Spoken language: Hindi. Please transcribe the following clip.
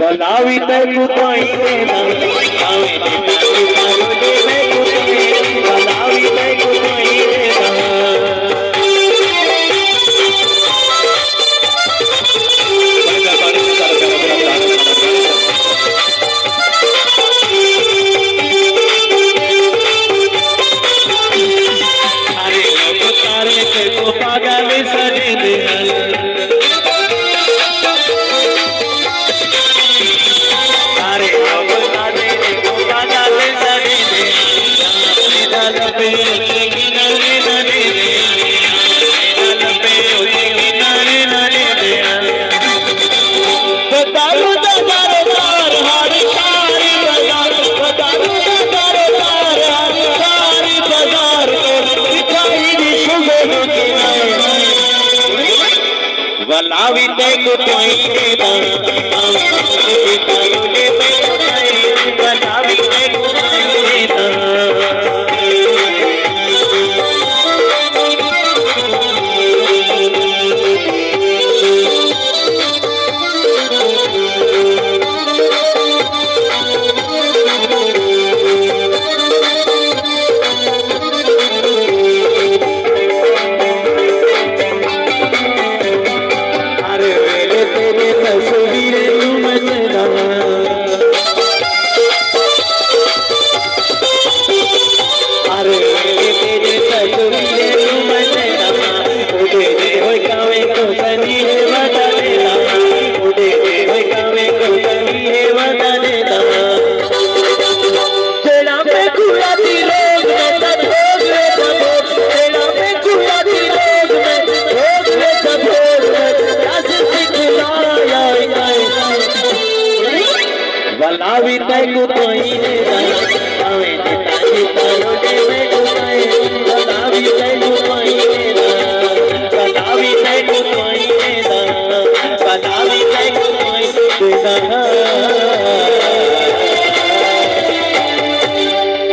वलावी तक कोई देना आवे दे मैं कुछ वलावी तक कोई देना अरे लोग तारे को पागल सजे दे वलावी तक कोई देना वलावी तक कोई देना वलावी तक कोई देना आवे ताजी तारो दे मैं उठाए वलावी तक कोई देना वलावी तक कोई देना वलावी तक कोई देना